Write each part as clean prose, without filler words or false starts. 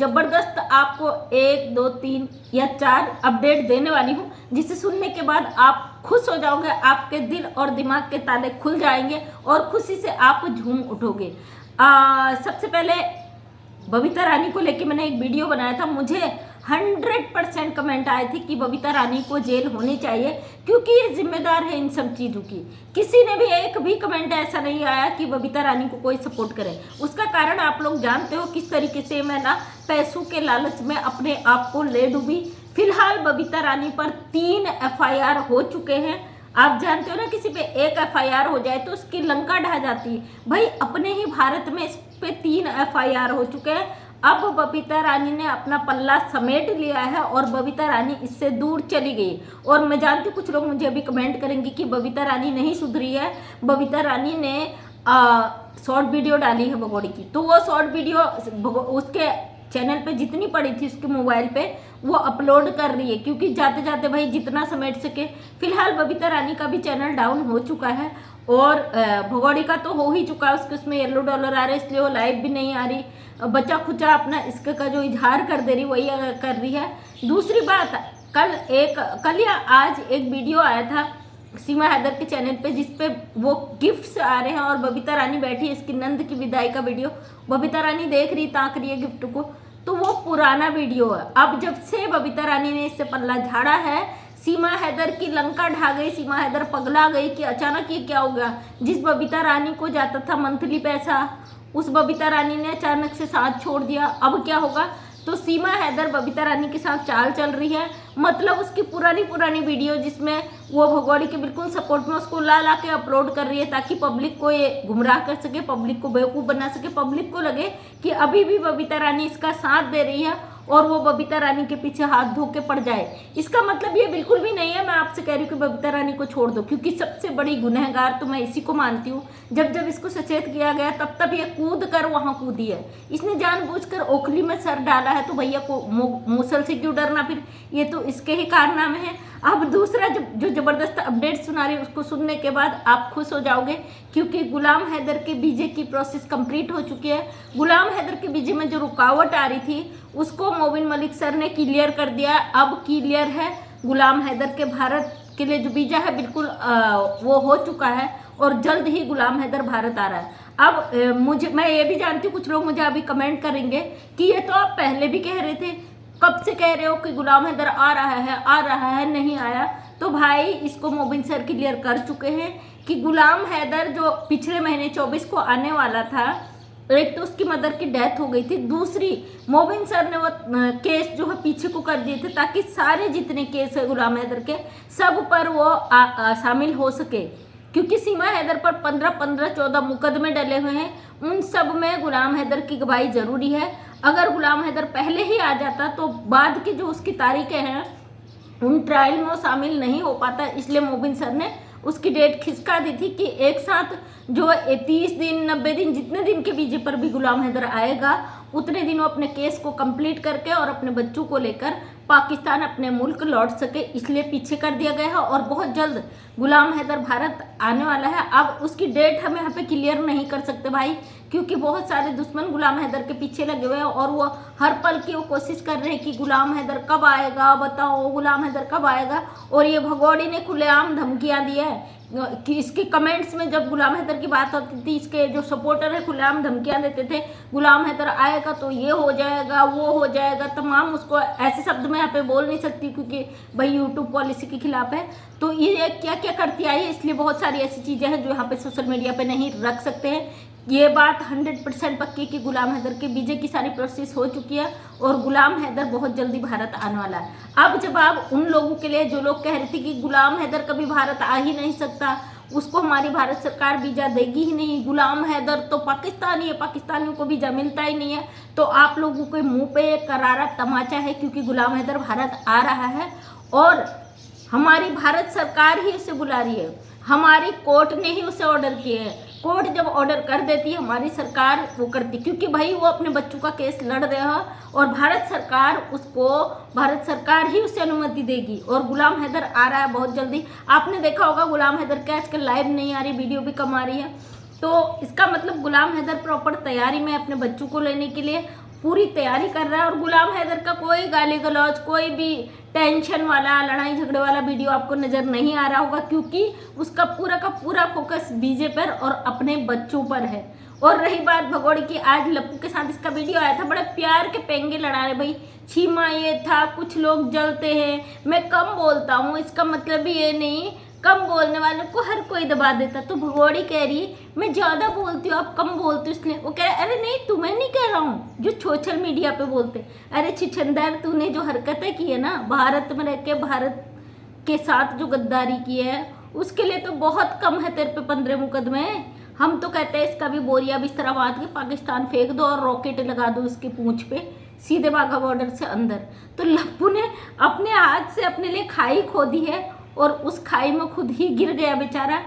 ज़बरदस्त आपको 1 2 3 या 4 अपडेट देने वाली हूँ, जिसे सुनने के बाद आप खुश हो जाओगे, आपके दिल और दिमाग के ताले खुल जाएंगे और खुशी से आप झूम उठोगे। सबसे पहले बबीता रानी को लेके मैंने एक वीडियो बनाया था। मुझे 100% कमेंट आए थे कि बबीता रानी को जेल होनी चाहिए क्योंकि ये जिम्मेदार है इन सब चीज़ों की। किसी ने भी एक भी कमेंट ऐसा नहीं आया कि बबीता रानी को कोई सपोर्ट करे। उसका कारण आप लोग जानते हो किस तरीके से मैं ना पैसों के लालच में अपने आप को ले डूबी। फिलहाल बबीता रानी पर 3 FIR हो चुके हैं। आप जानते हो ना, किसी पे एक FIR हो जाए तो उसकी लंका ढह जाती है। भाई अपने ही भारत में इस पे 3 FIR हो चुके हैं। अब बबीता रानी ने अपना पल्ला समेट लिया है और बबीता रानी इससे दूर चली गई। और मैं जानती हूँ कुछ लोग मुझे अभी कमेंट करेंगे कि बबीता रानी नहीं सुधरी है। बबीता रानी ने शॉर्ट वीडियो डाली है भगोड़ी की, तो वो शॉर्ट वीडियो उसके चैनल पे जितनी पड़ी थी उसके मोबाइल पे वो अपलोड कर रही है, क्योंकि जाते जाते भाई जितना समेट सके। फिलहाल बबीता रानी का भी चैनल डाउन हो चुका है और भगोड़ी का तो हो ही चुका है। उसके उसमें येलो डॉलर आ रहे हैं, इसलिए वो लाइव भी नहीं आ रही। बच्चा खुचा अपना इसका का जो इजहार कर दे रही वही कर रही है। दूसरी बात, कल या आज एक वीडियो आया था सीमा हैदर के चैनल पे जिसपे वो गिफ्ट्स आ रहे हैं और बबीता रानी बैठी है। इसकी नंद की विदाई का वीडियो बबीता रानी देख रही, ताक रही है गिफ्ट को, तो वो पुराना वीडियो है। अब जब से बबीता रानी ने इससे पल्ला झाड़ा है, सीमा हैदर की लंका ढा गई। सीमा हैदर पगला गई कि अचानक ये क्या हो गया। जिस बबीता रानी को जाता था मंथली पैसा, उस बबीता रानी ने अचानक से साथ छोड़ दिया। अब क्या होगा? तो सीमा हैदर बबीता रानी के साथ चाल चल रही है। मतलब उसकी पुरानी वीडियो जिसमें वो भगोड़ी के बिल्कुल सपोर्ट में उसको ला के अपलोड कर रही है ताकि पब्लिक को ये गुमराह कर सके, पब्लिक को बेवकूफ़ बना सके, पब्लिक को लगे कि अभी भी बबीता रानी इसका साथ दे रही है और वो बबीता रानी के पीछे हाथ धो के पड़ जाए। इसका मतलब ये बिल्कुल भी नहीं है। मैं आपसे कह रही हूँ कि बबीता रानी को छोड़ दो, क्योंकि सबसे बड़ी गुनहगार तो मैं इसी को मानती हूँ। जब इसको सचेत किया गया तब ये कूद कर वहाँ कूदी है। इसने जानबूझकर ओखली में सर डाला है, तो भैया को मुसल से क्यों डरना? फिर ये तो इसके ही कारनामे हैं। अब दूसरा जो ज़बरदस्त अपडेट सुना रही है उसको सुनने के बाद आप खुश हो जाओगे, क्योंकि गुलाम हैदर के बीजे की प्रोसेस कंप्लीट हो चुकी है। गुलाम हैदर के बीजे में जो रुकावट आ रही थी उसको मोबिन मलिक सर ने क्लियर कर दिया। अब क्लियर है, गुलाम हैदर के भारत के लिए जो वीज़ा है बिल्कुल वो हो चुका है और जल्द ही गुलाम हैदर भारत आ रहा है। अब मैं ये भी जानती हूँ कुछ लोग मुझे अभी कमेंट करेंगे कि ये तो आप पहले भी कह रहे थे, कब से कह रहे हो कि गुलाम हैदर आ रहा है नहीं आया। तो भाई इसको मोबिन सर क्लियर कर चुके हैं कि गुलाम हैदर जो पिछले महीने 24 को आने वाला था, एक तो उसकी मदर की डेथ हो गई थी, दूसरी मोबिन सर ने वो केस जो है पीछे को कर दिए थे ताकि सारे जितने केस है गुलाम हैदर के सब पर वो शामिल हो सके, क्योंकि सीमा हैदर पर 15-14 मुकदमे डले हुए हैं। उन सब में गुलाम हैदर की गवाही जरूरी है। अगर गुलाम हैदर पहले ही आ जाता तो बाद की जो उसकी तारीखें हैं उन ट्रायल में वो शामिल नहीं हो पाता, इसलिए मोबिन सर ने उसकी डेट खिसका दी थी कि एक साथ जो 30 दिन 90 दिन जितने दिन के बीजे पर भी गुलाम हैदर आएगा उतने दिन वो अपने केस को कंप्लीट करके और अपने बच्चों को लेकर पाकिस्तान अपने मुल्क लौट सके, इसलिए पीछे कर दिया गया है। और बहुत जल्द गुलाम हैदर भारत आने वाला है। अब उसकी डेट हम यहाँ पे क्लियर नहीं कर सकते भाई, क्योंकि बहुत सारे दुश्मन गुलाम हैदर के पीछे लगे हुए हैं और वो हर पल की वो कोशिश कर रहे हैं कि गुलाम हैदर कब आएगा, बताओ गुलाम हैदर कब आएगा। और ये भगोड़ी ने खुलेआम धमकियाँ दी है कि इसके कमेंट्स में जब गुलाम हैदर की बात होती थी, इसके जो सपोर्टर है खुलेआम धमकियाँ देते थे, गुलाम हैदर आएगा तो ये हो जाएगा, वो हो जाएगा, तमाम। उसको ऐसे शब्द में यहाँ पे बोल नहीं सकती क्योंकि भाई यूट्यूब पॉलिसी के खिलाफ है। तो ये क्या क्या करती आई है, इसलिए बहुत सारी ऐसी चीज़ें हैं जो यहाँ पे सोशल मीडिया पे नहीं रख सकते हैं। ये बात 100% पक्की कि गुलाम हैदर के बीजे की सारी प्रोसेस हो चुकी है और गुलाम हैदर बहुत जल्दी भारत आने वाला है। अब जवाब उन लोगों के लिए जो लोग कह रहे थे कि गुलाम हैदर कभी भारत आ ही नहीं सकता, उसको हमारी भारत सरकार वीज़ा देगी ही नहीं, गुलाम हैदर तो पाकिस्तानी है, पाकिस्तानियों को वीज़ा मिलता ही नहीं है। तो आप लोगों के मुंह पे एक करारा तमाचा है, क्योंकि गुलाम हैदर भारत आ रहा है और हमारी भारत सरकार ही उसे बुला रही है, हमारी कोर्ट ने ही उसे ऑर्डर किए हैं। कोर्ट जब ऑर्डर कर देती है हमारी सरकार वो करती, क्योंकि भाई वो अपने बच्चों का केस लड़ रहे हैं और भारत सरकार ही उसे अनुमति देगी। और गुलाम हैदर आ रहा है बहुत जल्दी। आपने देखा होगा गुलाम हैदर के आजकल लाइव नहीं आ रही, वीडियो भी कम आ रही है। तो इसका मतलब गुलाम हैदर प्रॉपर तैयारी में अपने बच्चों को लेने के लिए पूरी तैयारी कर रहा है। और गुलाम हैदर का कोई गाली गलौज, कोई भी टेंशन वाला, लड़ाई झगड़े वाला वीडियो आपको नज़र नहीं आ रहा होगा, क्योंकि उसका पूरा का पूरा फोकस बीजेपी पर और अपने बच्चों पर है। और रही बात भगोड़े की, आज लप्पू के साथ इसका वीडियो आया था, बड़े प्यार के पेंगे लड़ा रहे भाई, छीमा ये था, कुछ लोग जलते हैं, मैं कम बोलता हूँ, इसका मतलब ये नहीं, कम बोलने वालों को हर कोई दबा देता। तो भगोड़ी कह रही मैं ज़्यादा बोलती हूँ, आप कम बोलते हो, इसलिए वो कह रहे अरे नहीं तुम्हें नहीं कह रहा हूँ, जो सोशल मीडिया पे बोलते। अरे छिछंदर, तूने जो हरकतें की है ना भारत में रह के, भारत के साथ जो गद्दारी की है, उसके लिए तो बहुत कम है तेरे पे 15 मुकदमे। हम तो कहते हैं इसका भी बोरिया बिस्तरा बांध के पाकिस्तान फेंक दो और रॉकेट लगा दो उसकी पूंछ पे, सीधे बाघा बॉर्डर से अंदर। तो लप्पू ने अपने हाथ से अपने लिए खाई खोदी है और उस खाई में खुद ही गिर गया बेचारा।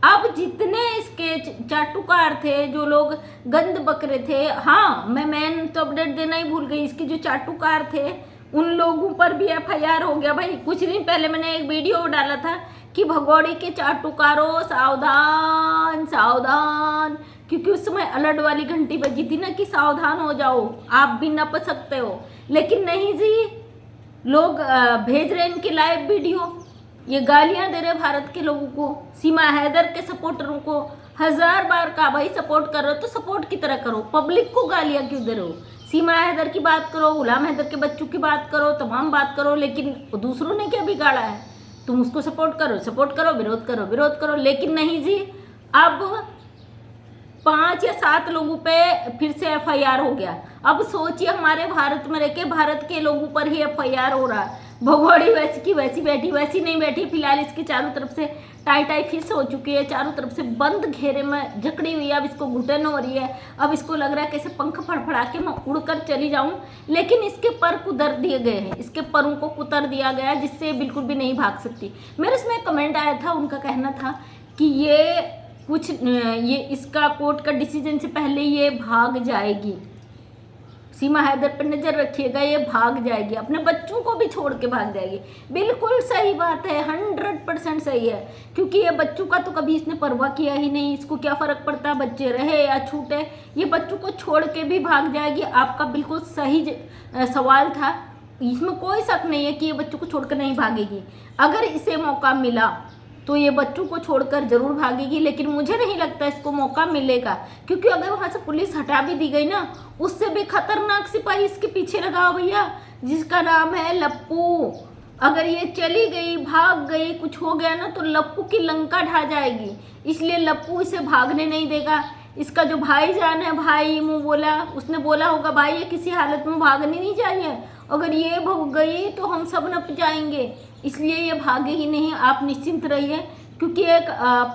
अब जितने इसके चाटुकार थे, जो लोग गंद बकरे थे, हाँ मैं तो अपडेट देना ही भूल गई, इसके जो चाटुकार थे उन लोगों पर भी FIR हो गया भाई। कुछ दिन पहले मैंने एक वीडियो डाला था कि भगोड़ी के चाटुकारों सावधान सावधान, क्योंकि उस समय अलर्ट वाली घंटी बजी थी ना कि सावधान हो जाओ, आप भी नप सकते हो। लेकिन नहीं जी, लोग भेज रहे इनकी लाइव वीडियो, ये गालियां दे रहे भारत के लोगों को, सीमा हैदर के सपोर्टरों को। 1000 बार का भाई सपोर्ट कर रहे हो तो सपोर्ट की तरह करो, पब्लिक को गालियां क्यों दे रहे हो? सीमा हैदर की बात करो, गुलाम हैदर के बच्चों की बात करो, तमाम बात करो, लेकिन दूसरों ने क्या बिगाड़ा है? तुम उसको सपोर्ट करो, विरोध करो। लेकिन नहीं जी, अब 5 या 7 लोगों पे फिर से FIR हो गया। अब सोचिए हमारे भारत में रहकर भारत के लोगों पर ही FIR हो रहा है। भगोड़ी वैसी की वैसी बैठी, वैसी नहीं बैठी, फिलहाल इसकी चारों तरफ से टाई फिर से हो चुकी है, चारों तरफ से बंद घेरे में जकड़ी हुई है। अब इसको घुटन हो रही है, अब इसको लग रहा है कैसे पंख फड़फड़ा के मैं उड़कर चली जाऊं, लेकिन इसके पर कुतर दिए गए हैं, इसके परों को कुतर दिया गया है, जिससे बिल्कुल भी नहीं भाग सकती। मेरे इसमें कमेंट आया था, उनका कहना था कि ये इसका कोर्ट का डिसीजन से पहले ये भाग जाएगी, सीमा हैदर पर नजर रखिएगा, ये भाग जाएगी, अपने बच्चों को भी छोड़ के भाग जाएगी। बिल्कुल सही बात है, 100% सही है, क्योंकि ये बच्चों का तो कभी इसने परवाह किया ही नहीं। इसको क्या फर्क पड़ता है बच्चे रहे या छूटे, ये बच्चों को छोड़ के भी भाग जाएगी। आपका बिल्कुल सही सवाल था, इसमें कोई शक नहीं है कि ये बच्चों को छोड़कर नहीं भागेगी। अगर इसे मौका मिला तो ये बच्चों को छोड़कर जरूर भागेगी, लेकिन मुझे नहीं लगता इसको मौका मिलेगा, क्योंकि अगर वहाँ से पुलिस हटा भी दी गई ना, उससे भी खतरनाक सिपाही इसके पीछे लगा भैया, जिसका नाम है लप्पू। अगर ये चली गई, भाग गई, कुछ हो गया ना, तो लप्पू की लंका ढा जाएगी, इसलिए लप्पू इसे भागने नहीं देगा। इसका जो भाईजान है, भाई मुँह बोला, उसने बोला होगा भाई ये किसी हालत में भागनी नहीं चाहिए, अगर ये भाग गई तो हम सब नप जाएंगे, इसलिए ये भागे ही नहीं, आप निश्चिंत रहिए। क्योंकि एक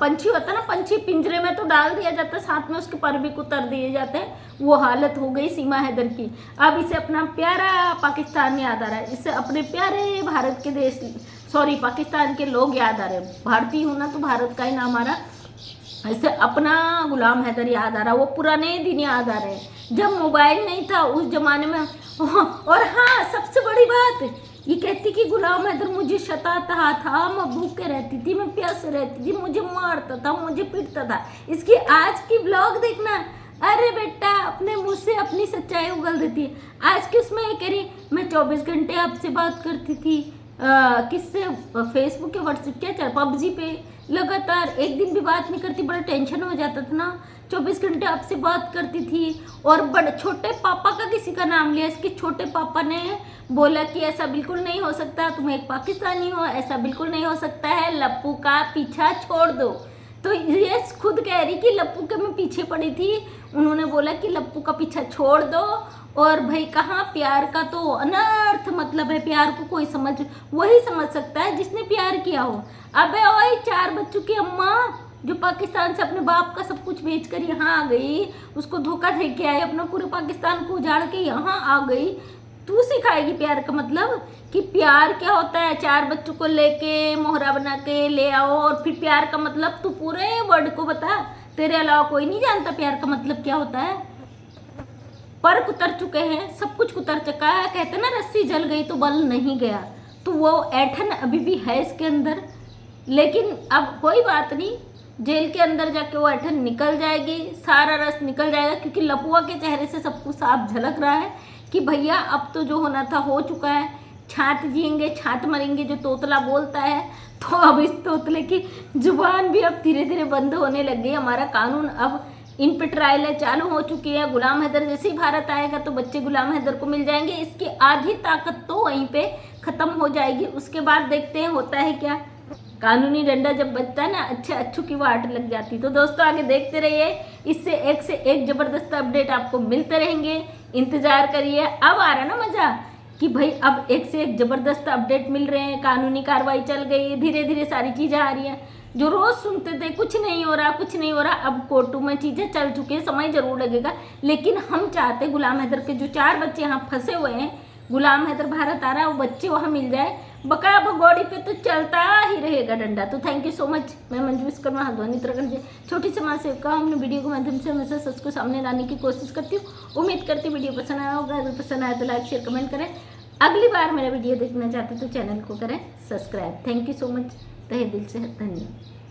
पंछी होता है ना, पंछी पिंजरे में तो डाल दिया जाता है, साथ में उसके पर भी कुतर दिए जाते हैं, वो हालत हो गई सीमा हैदर की। अब इसे अपना प्यारा पाकिस्तान याद आ रहा है, इससे अपने प्यारे भारत के देश, सॉरी पाकिस्तान के लोग याद आ रहे हैं। भारतीय हूँ ना तो भारत का ही नाम आ रहा, इससे अपना गुलाम हैदर याद आ रहा, वो पुराने दिन याद आ रहे हैं जब मोबाइल नहीं था उस जमाने में। और हाँ, सबसे बड़ी बात ये कहती कि गुलाम हैदर मुझे सताता था, मैं भूखे रहती थी, मैं प्यासे रहती थी, मुझे मारता था, मुझे पीटता था। इसकी आज की ब्लॉग देखना, अरे बेटा अपने मुंह से अपनी सच्चाई उगल देती है। आज की उसमें ये कह रही मैं 24 घंटे आपसे बात करती थी, किससे, फेसबुक या व्हाट्सएप क्या चल, PUBG पे लगातार, एक दिन भी बात नहीं करती, बड़ा टेंशन हो जाता था ना। 24 घंटे आपसे बात करती थी, और बड़े छोटे पापा का किसी का नाम लिया, इसके छोटे पापा ने बोला कि ऐसा बिल्कुल नहीं हो सकता, तुम एक पाकिस्तानी हो, ऐसा बिल्कुल नहीं हो सकता है, लप्पू का पीछा छोड़ दो। तो ये खुद कह रही कि लप्पू के मैं पीछे पड़ी थी, उन्होंने बोला कि लप्पू का पीछा छोड़ दो। और भाई कहाँ, प्यार का तो अनर्थ मतलब है, प्यार को कोई वही समझ सकता है जिसने प्यार किया हो। अबे ओए 4 बच्चों की अम्मा जो पाकिस्तान से अपने बाप का सब कुछ बेचकर यहाँ आ गई, उसको धोखा दे के आई, अपना पूरे पाकिस्तान को उजाड़ के यहाँ आ गई, तू सिखाएगी प्यार का मतलब कि प्यार क्या होता है? 4 बच्चों को लेके मोहरा बना के ले आओ, और फिर प्यार का मतलब तू पूरे वर्ल्ड को बता, तेरे अलावा कोई नहीं जानता प्यार का मतलब क्या होता है। पर कुतर चुके हैं, सब कुछ कुतर चुका है, कहते ना रस्सी जल गई तो बल नहीं गया, तो वो ऐठन अभी भी है इसके अंदर। लेकिन अब कोई बात नहीं, जेल के अंदर जाके वो ऐठन निकल जाएगी, सारा रस निकल जाएगा, क्योंकि लपुआ के चेहरे से सब कुछ साफ झलक रहा है कि भैया अब तो जो होना था हो चुका है, छांट जिएंगे छांट मरेंगे जो तोतला बोलता है। तो अब इस तोतले की जुबान भी अब धीरे धीरे बंद होने लग गई। हमारा कानून अब इन पे ट्रायलें चालू हो चुकी है। गुलाम हैदर जैसे ही भारत आएगा तो बच्चे गुलाम हैदर को मिल जाएंगे, इसकी आधी ताकत तो वहीं पे ख़त्म हो जाएगी। उसके बाद देखते हैं होता है क्या। कानूनी डंडा जब बजता है ना, अच्छू की वाट लग जाती। तो दोस्तों आगे देखते रहिए, इससे एक ज़बरदस्त अपडेट आपको मिलते रहेंगे, इंतज़ार करिए। अब आ रहा ना मज़ा कि भाई अब एक से एक ज़बरदस्त अपडेट मिल रहे हैं, कानूनी कार्रवाई चल गई, धीरे धीरे सारी चीज़ें आ रही हैं। जो रोज़ सुनते थे कुछ नहीं हो रहा कुछ नहीं हो रहा, अब कोर्टों में चीज़ें चल चुकी हैं, समय ज़रूर लगेगा, लेकिन हम चाहते गुलाम हैदर के जो 4 बच्चे यहाँ फंसे हुए हैं, गुलाम हैदर भारत आ रहा है, वो बच्चे वहाँ मिल जाए। बकाया भगौड़ी पे तो चलता ही रहेगा डंडा। तो थैंक यू सो मच। मैं मंजू विश्वकर्मा हल्द्वानी उत्तराखंड से छोटी समाज सेविका। हमने वीडियो के माध्यम से हमेशा सच को सामने लाने की कोशिश करती हूँ। उम्मीद करती हूँ वीडियो पसंद आया होगा। अगर पसंद आया तो लाइक शेयर कमेंट करें। अगली बार मेरा वीडियो देखना चाहते तो चैनल को करें subscribe. Thank you so much, तहे दिल से धन्यवाद।